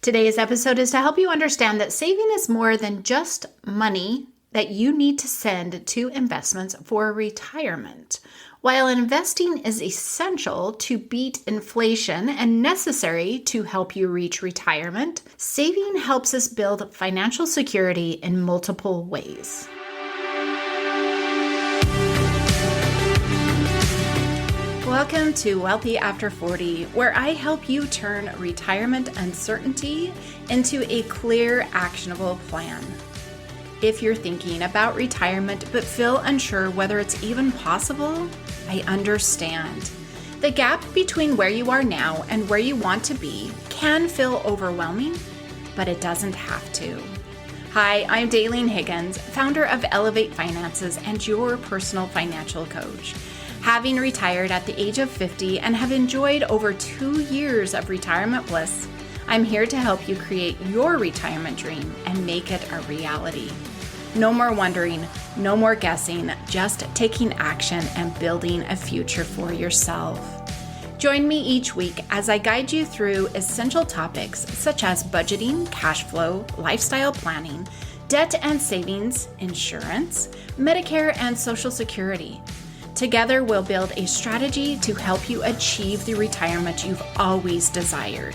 Today's episode is to help you understand that saving is more than just money that you need to send to investments for retirement. While investing is essential to beat inflation and necessary to help you reach retirement, saving helps us build financial security in multiple ways. Welcome to Wealthy After 40, where I help you turn retirement uncertainty into a clear, actionable plan. If you're thinking about retirement but feel unsure whether it's even possible, I understand. The gap between where you are now and where you want to be can feel overwhelming, but it doesn't have to. Hi, I'm Daylene Higgins, founder of Elevate Finances and your personal financial coach. Having retired at the age of 50 and have enjoyed over 2 years of retirement bliss, I'm here to help you create your retirement dream and make it a reality. No more wondering, no more guessing, just taking action and building a future for yourself. Join me each week as I guide you through essential topics such as budgeting, cash flow, lifestyle planning, debt and savings, insurance, Medicare, and Social Security. Together, we'll build a strategy to help you achieve the retirement you've always desired.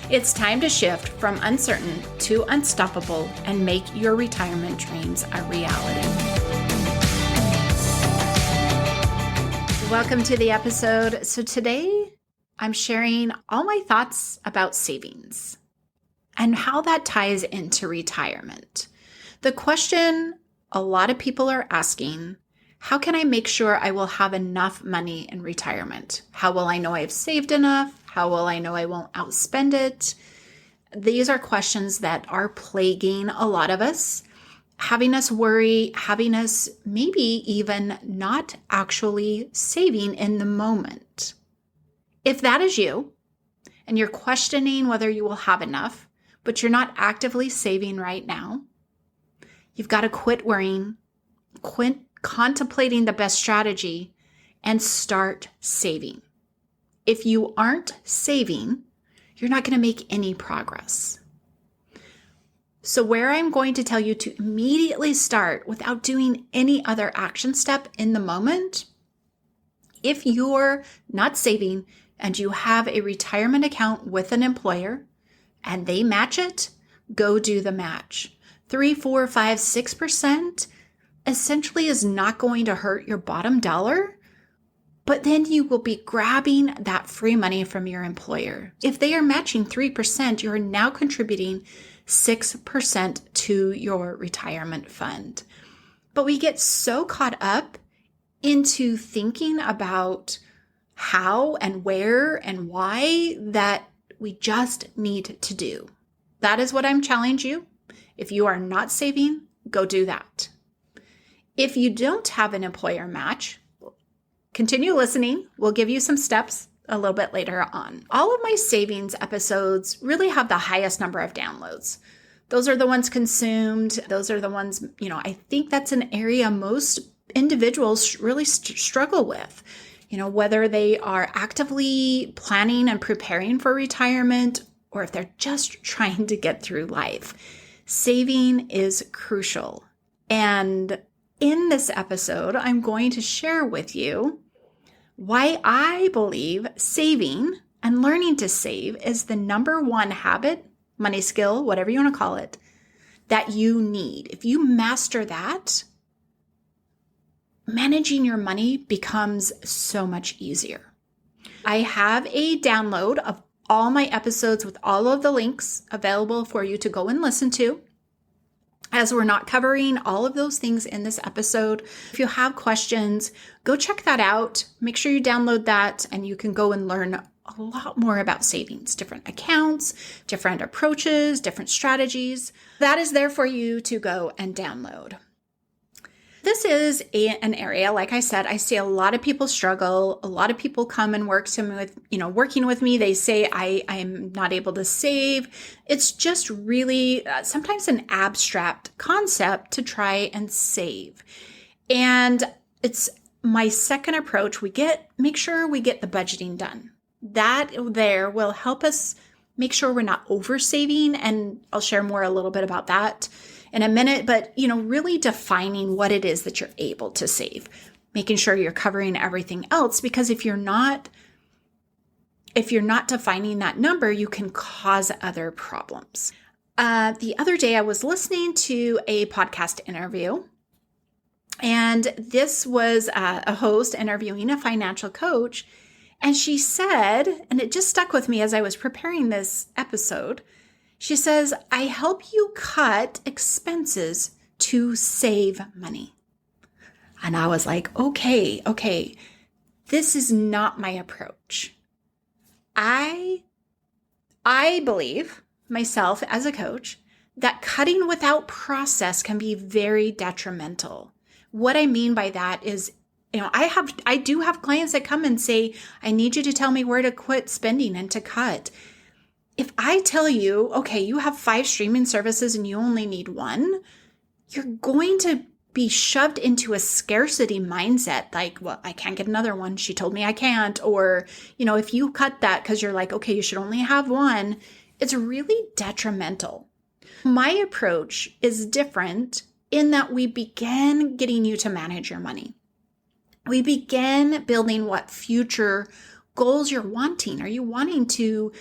It's time to shift from uncertain to unstoppable and make your retirement dreams a reality. Welcome to the episode. So today, I'm sharing all my thoughts about savings and how that ties into retirement. The question a lot of people are asking: how can I make sure I will have enough money in retirement? How will I know I've saved enough? How will I know I won't outspend it? These are questions that are plaguing a lot of us, having us worry, having us maybe even not actually saving in the moment. If that is you, and you're questioning whether you will have enough, but you're not actively saving right now, you've got to quit worrying, quit contemplating the best strategy, and start saving. If you aren't saving, you're not going to make any progress. So where I'm going to tell you to immediately start without doing any other action step in the moment, if you're not saving and you have a retirement account with an employer and they match it, go do the match. 3, 4, 5, 6% essentially is not going to hurt your bottom dollar, but then you will be grabbing that free money from your employer. If they are matching 3%, you're now contributing 6% to your retirement fund. But we get so caught up into thinking about how and where and why that we just need to do. That is what I'm challenging you. If you are not saving, go do that. If you don't have an employer match, continue listening. We'll give you some steps a little bit later on. All of my savings episodes really have the highest number of downloads. Those are the ones consumed. Those are the ones, I think that's an area most individuals really struggle with. Whether they are actively planning and preparing for retirement or if they're just trying to get through life. Saving is crucial. And in this episode, I'm going to share with you why I believe saving and learning to save is the number one habit, money skill, whatever you want to call it, that you need. If you master that, managing your money becomes so much easier. I have a download of all my episodes with all of the links available for you to go and listen to. As we're not covering all of those things in this episode, if you have questions, go check that out. Make sure you download that and you can go and learn a lot more about savings, different accounts, different approaches, different strategies. That is there for you to go and download. This is an area, like I said, I see a lot of people struggle. A lot of people come and working with me. They say, I'm not able to save. It's just really sometimes an abstract concept to try and save. And it's my second approach. Make sure we get the budgeting done. That there will help us make sure we're not over saving. And I'll share more a little bit about that in a minute, but really defining what it is that you're able to save, making sure you're covering everything else, because if you're not defining that number, you can cause other problems. The other day I was listening to a podcast interview, and this was a host interviewing a financial coach. And she said, and it just stuck with me as I was preparing this episode, she says, I help you cut expenses to save money. And I was like, okay, this is not my approach. I believe myself as a coach that cutting without process can be very detrimental. What I mean by that is, I do have clients that come and say, I need you to tell me where to quit spending and to cut. If I tell you, okay, you have 5 streaming services and you only need 1, you're going to be shoved into a scarcity mindset. Like, well, I can't get another one. She told me I can't. Or, if you cut that because you're like, okay, you should only have 1, it's really detrimental. My approach is different in that we begin getting you to manage your money. We begin building what future goals you're wanting. Are you wanting to,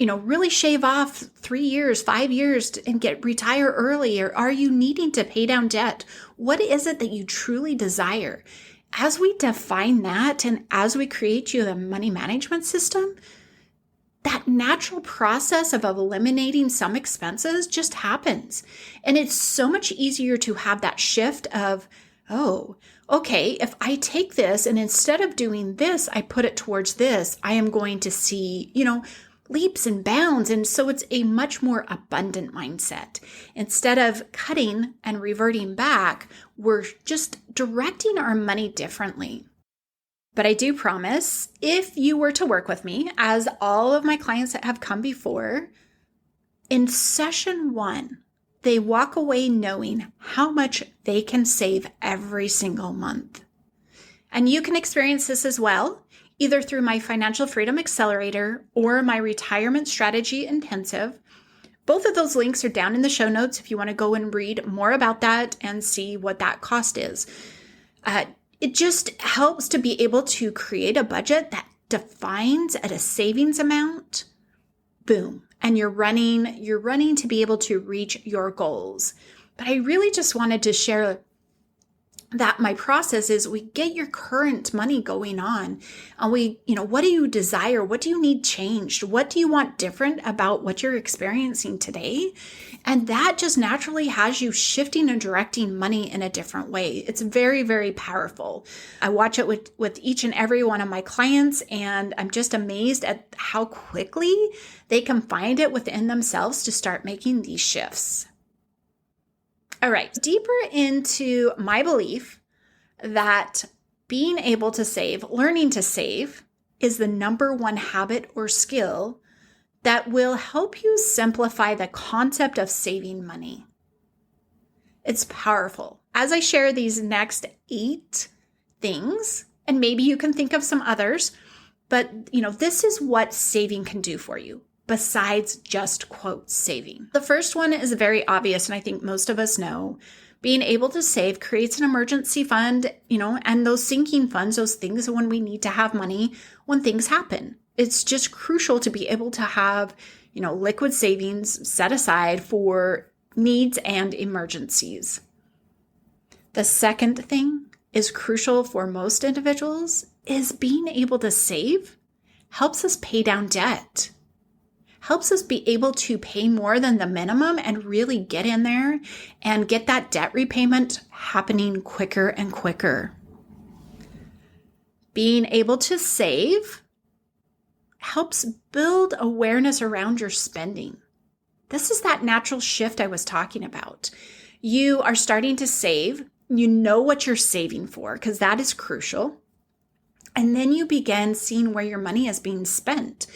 really shave off 3 years, 5 years and retire early? Or are you needing to pay down debt? What is it that you truly desire? As we define that and as we create you the money management system, that natural process of eliminating some expenses just happens. And it's so much easier to have that shift of, oh, okay, if I take this and instead of doing this, I put it towards this, I am going to see, leaps and bounds. And so it's a much more abundant mindset. Instead of cutting and reverting back, we're just directing our money differently. But I do promise, if you were to work with me, as all of my clients that have come before, in session 1, they walk away knowing how much they can save every single month. And you can experience this as well, either through my Financial Freedom Accelerator or my Retirement Strategy Intensive. Both of those links are down in the show notes if you want to go and read more about that and see what that cost is. It just helps to be able to create a budget that defines at a savings amount. Boom. And you're running to be able to reach your goals. But I really just wanted to share that my process is we get your current money going on and what do you desire? What do you need changed? What do you want different about what you're experiencing today? And that just naturally has you shifting and directing money in a different way. It's very, very powerful. I watch it with each and every one of my clients, and I'm just amazed at how quickly they can find it within themselves to start making these shifts. All right, deeper into my belief that being able to save, learning to save, is the number one habit or skill that will help you simplify the concept of saving money. It's powerful. As I share these next 8 things, and maybe you can think of some others, but this is what saving can do for you. Besides just, quote, saving. The first one is very obvious, and I think most of us know. Being able to save creates an emergency fund, and those sinking funds, those things when we need to have money when things happen. It's just crucial to be able to have, liquid savings set aside for needs and emergencies. The second thing is crucial for most individuals is being able to save helps us pay down debt. Helps us be able to pay more than the minimum and really get in there and get that debt repayment happening quicker and quicker. Being able to save helps build awareness around your spending. This is that natural shift I was talking about. You are starting to save. You know what you're saving for because that is crucial. And then you begin seeing where your money is being spent.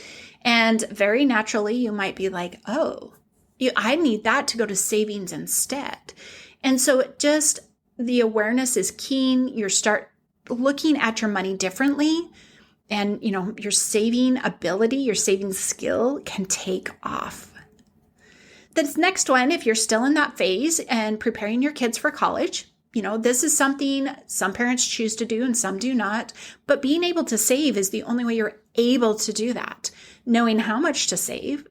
And very naturally, you might be like, oh, I need that to go to savings instead. And so the awareness is keen. You start looking at your money differently. And, your saving ability, your saving skill can take off. This next one, if you're still in that phase and preparing your kids for college, this is something some parents choose to do and some do not. But being able to save is the only way you're able to do that. Knowing how much to save,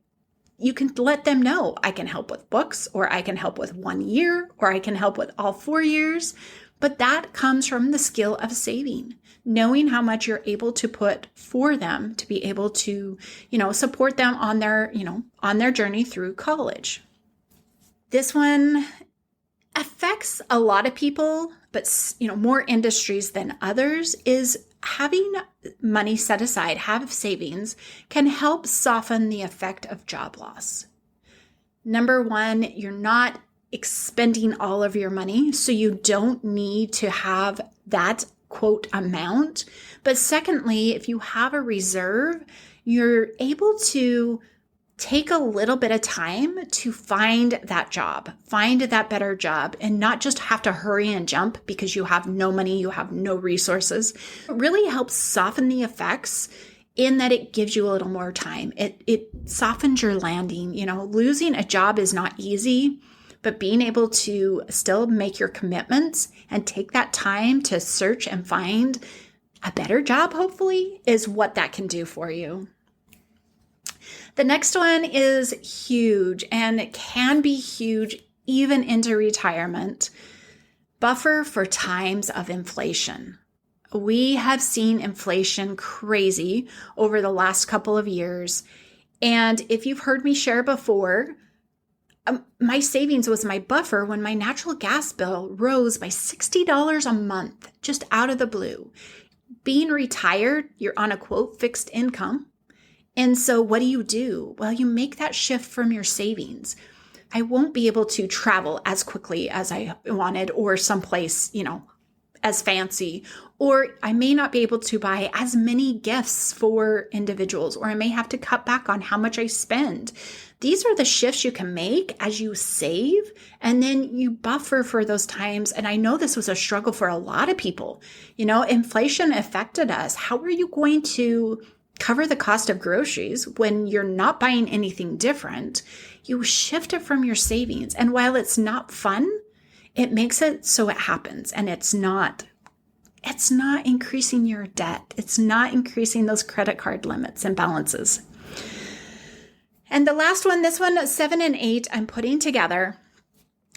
you can let them know, I can help with books, or I can help with 1 year, or I can help with all 4 years. But that comes from the skill of saving, knowing how much you're able to put for them to be able to, support them on their journey through college. This one affects a lot of people, but, more industries than others, is having money set aside, have savings, can help soften the effect of job loss. Number one, you're not expending all of your money, so you don't need to have that quote amount. But secondly, if you have a reserve, you're able to take a little bit of time to find that job, find that better job, and not just have to hurry and jump because you have no money, you have no resources. It really helps soften the effects in that it gives you a little more time. It softens your landing. Losing a job is not easy, but being able to still make your commitments and take that time to search and find a better job, hopefully, is what that can do for you. The next one is huge, and it can be huge even into retirement. Buffer for times of inflation. We have seen inflation crazy over the last couple of years. And if you've heard me share before, my savings was my buffer when my natural gas bill rose by $60 a month, just out of the blue. Being retired, you're on a quote fixed income. And so what do? Well, you make that shift from your savings. I won't be able to travel as quickly as I wanted, or someplace, as fancy, or I may not be able to buy as many gifts for individuals, or I may have to cut back on how much I spend. These are the shifts you can make as you save, and then you buffer for those times. And I know this was a struggle for a lot of people. Inflation affected us. How are you going to cover the cost of groceries when you're not buying anything different? You shift it from your savings. And while it's not fun, it makes it so it happens. And it's not increasing your debt. It's not increasing those credit card limits and balances. And the last one, this one, 7 and 8, I'm putting together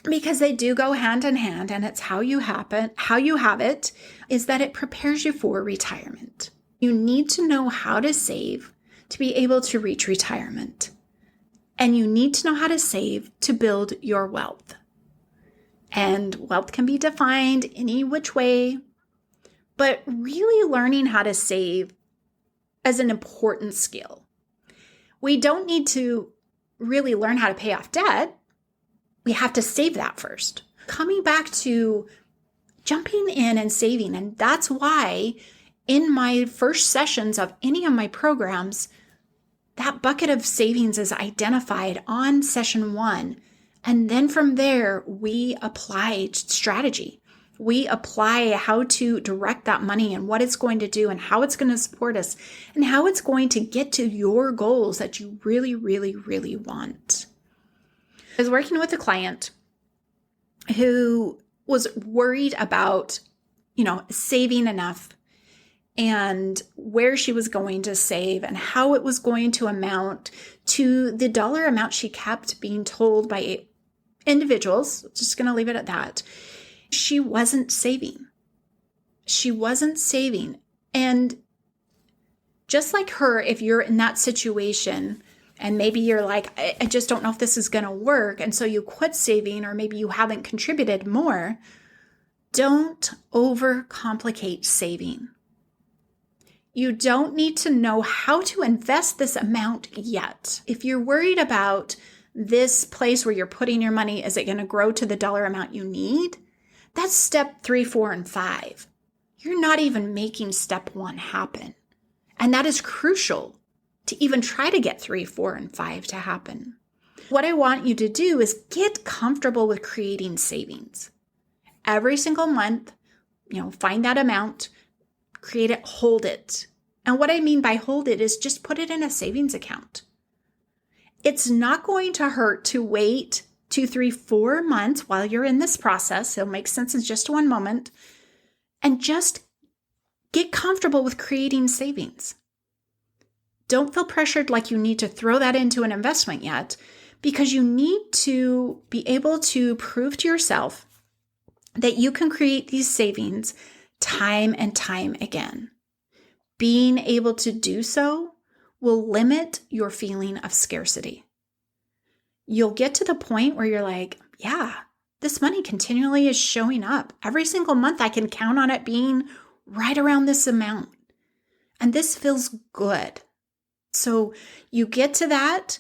because they do go hand in hand, and it's how you have it, is that it prepares you for retirement. You need to know how to save to be able to reach retirement. And you need to know how to save to build your wealth. And wealth can be defined any which way, but really learning how to save is an important skill. We don't need to really learn how to pay off debt. We have to save that first. Coming back to jumping in and saving, and that's why in my first sessions of any of my programs, that bucket of savings is identified on session 1. And then from there, we apply strategy. We apply how to direct that money and what it's going to do and how it's going to support us and how it's going to get to your goals that you really, really, really want. I was working with a client who was worried about, saving enough and where she was going to save and how it was going to amount to the dollar amount she kept being told by individuals. Just going to leave it at that. She wasn't saving. And just like her, if you're in that situation and maybe you're like, I just don't know if this is going to work, and so you quit saving, or maybe you haven't contributed more, don't overcomplicate saving. You don't need to know how to invest this amount yet. If you're worried about this place where you're putting your money, is it going to grow to the dollar amount you need? That's step 3, 4, and 5. You're not even making step 1 happen. And that is crucial to even try to get 3, 4, and 5 to happen. What I want you to do is get comfortable with creating savings. Every single month, find that amount, create it, hold it. And what I mean by hold it is just put it in a savings account. It's not going to hurt to wait 2, 3, 4 months while you're in this process. It'll make sense in just one moment. And just get comfortable with creating savings. Don't feel pressured like you need to throw that into an investment yet, because you need to be able to prove to yourself that you can create these savings time and time again. Being able to do so will limit your feeling of scarcity. You'll get to the point where you're like, yeah, this money continually is showing up. Every single month I can count on it being right around this amount. And this feels good. So you get to that.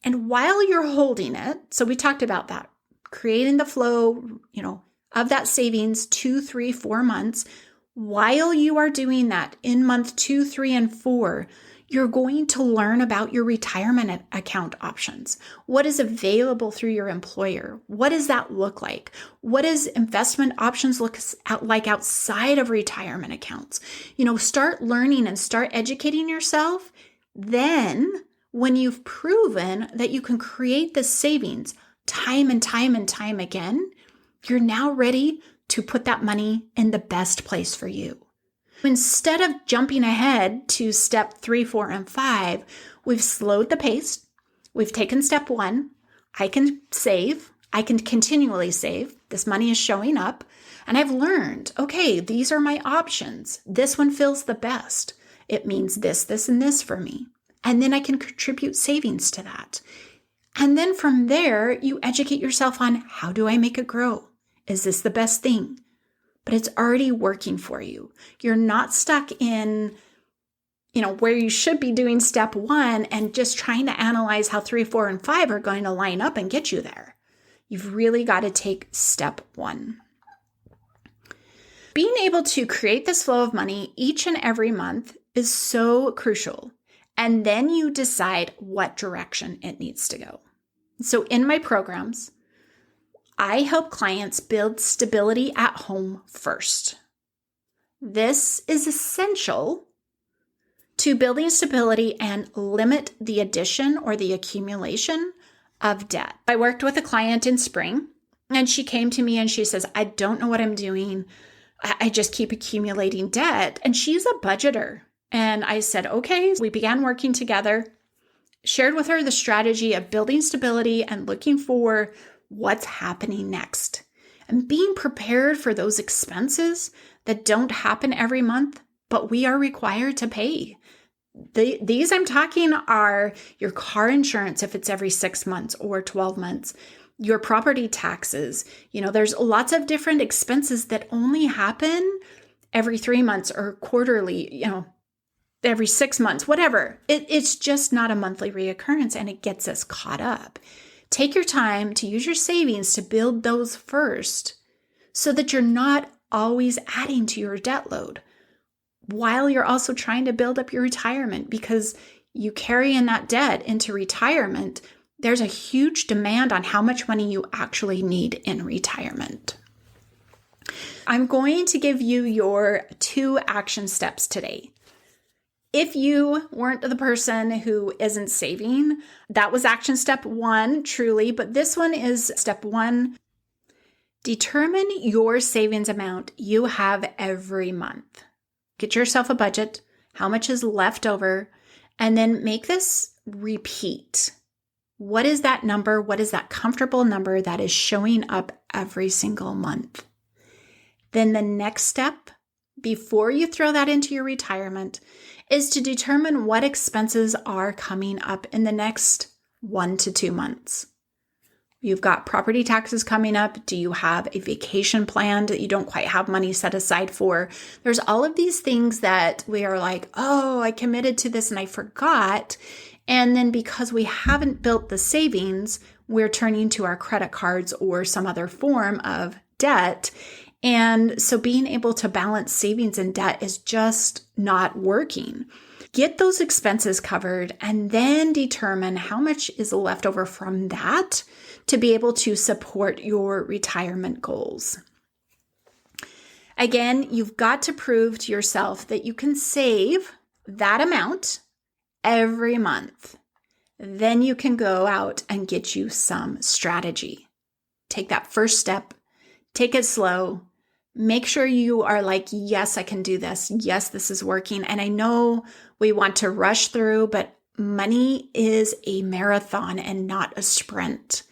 And while you're holding it, so we talked about that, creating the flow, of that savings 2, 3, 4 months. While you are doing that in month 2, 3, and 4, you're going to learn about your retirement account options. What is available through your employer? What does that look like? What does investment options look like outside of retirement accounts? Start learning and start educating yourself. Then, when you've proven that you can create the savings time and time and time again, you're now ready to put that money in the best place for you. Instead of jumping ahead to step 3, 4, and 5, we've slowed the pace. We've taken step 1. I can save. I can continually save. This money is showing up. And I've learned, okay, these are my options. This one feels the best. It means this, this, and this for me. And then I can contribute savings to that. And then from there, you educate yourself on, how do I make it grow? Is this the best thing? But it's already working for you. You're not stuck in, where you should be doing step 1 and just trying to analyze how 3, 4, and 5 are going to line up and get you there. You've really got to take step 1. Being able to create this flow of money each and every month is so crucial. And then you decide what direction it needs to go. So in my programs, I help clients build stability at home first. This is essential to building stability and limit the addition or the accumulation of debt. I worked with a client in spring, and she came to me and she says, I don't know what I'm doing. I just keep accumulating debt. And she's a budgeter. And I said, okay, we began working together, shared with her the strategy of building stability and looking for what's happening next and being prepared for those expenses that don't happen every month, but we are required to pay. These I'm talking are your car insurance if it's every 6 months or 12 months, your property taxes. There's lots of different expenses that only happen every 3 months or quarterly, every 6 months, whatever. It's just not a monthly reoccurrence, and it gets us caught up. Take your time to use your savings to build those first so that you're not always adding to your debt load while you're also trying to build up your retirement, because you carry in that debt into retirement. There's a huge demand on how much money you actually need in retirement. I'm going to give you your 2 action steps today. If you weren't the person who isn't saving, that was action step 1, truly, but this one is step 1. Determine your savings amount you have every month. Get yourself a budget, how much is left over, and then make this repeat. What is that number? What is that comfortable number that is showing up every single month? Then the next step, before you throw that into your retirement, is to determine what expenses are coming up in the next 1 to 2 months. You've got property taxes coming up. Do you have a vacation planned that you don't quite have money set aside for? There's all of these things that we are like, oh, I committed to this and I forgot. And then because we haven't built the savings, we're turning to our credit cards or some other form of debt. And so being able to balance savings and debt is just not working. Get those expenses covered and then determine how much is left over from that to be able to support your retirement goals. Again, you've got to prove to yourself that you can save that amount every month. Then you can go out and get you some strategy. Take that first step, take it slow. Make sure you are like, yes, I can do this. Yes, this is working. And I know we want to rush through, but money is a marathon and not a sprint.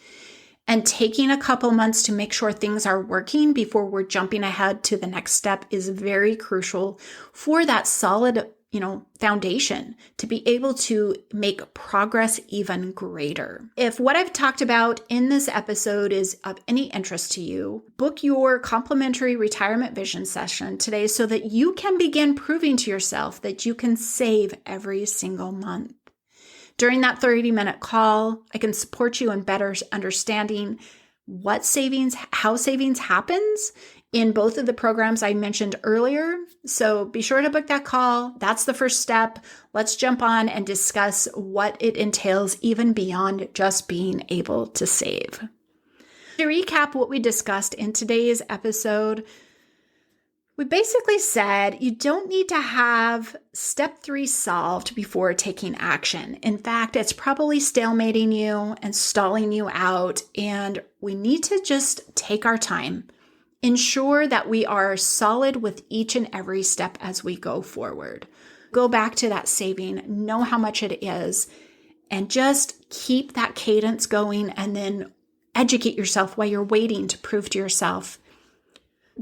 And taking a couple months to make sure things are working before we're jumping ahead to the next step is very crucial for that solid, foundation to be able to make progress even greater. If what I've talked about in this episode is of any interest to you, book your complimentary retirement vision session today so that you can begin proving to yourself that you can save every single month. During that 30-minute call, I can support you in better understanding how savings happens in both of the programs I mentioned earlier. So be sure to book that call. That's the first step. Let's jump on and discuss what it entails even beyond just being able to save. To recap what we discussed in today's episode, we basically said you don't need to have step 3 solved before taking action. In fact, it's probably stalemating you and stalling you out, and we need to just take our time. Ensure that we are solid with each and every step as we go forward. Go back to that saving, know how much it is, and just keep that cadence going, and then educate yourself while you're waiting to prove to yourself.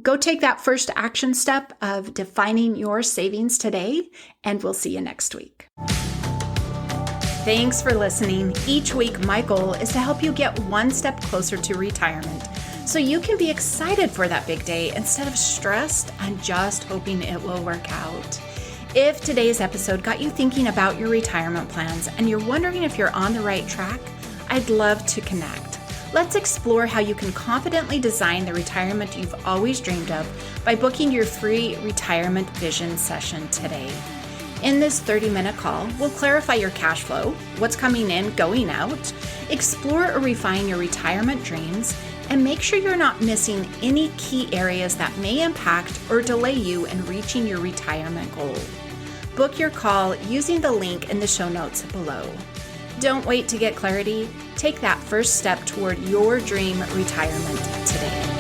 Go take that first action step of defining your savings today, and we'll see you next week. Thanks for listening. Each week, my goal is to help you get one step closer to retirement so you can be excited for that big day instead of stressed and just hoping it will work out. If today's episode got you thinking about your retirement plans and you're wondering if you're on the right track, I'd love to connect. Let's explore how you can confidently design the retirement you've always dreamed of by booking your free retirement vision session today. In this 30-minute call, we'll clarify your cash flow, what's coming in, going out, explore or refine your retirement dreams, and make sure you're not missing any key areas that may impact or delay you in reaching your retirement goal. Book your call using the link in the show notes below. Don't wait to get clarity. Take that first step toward your dream retirement today.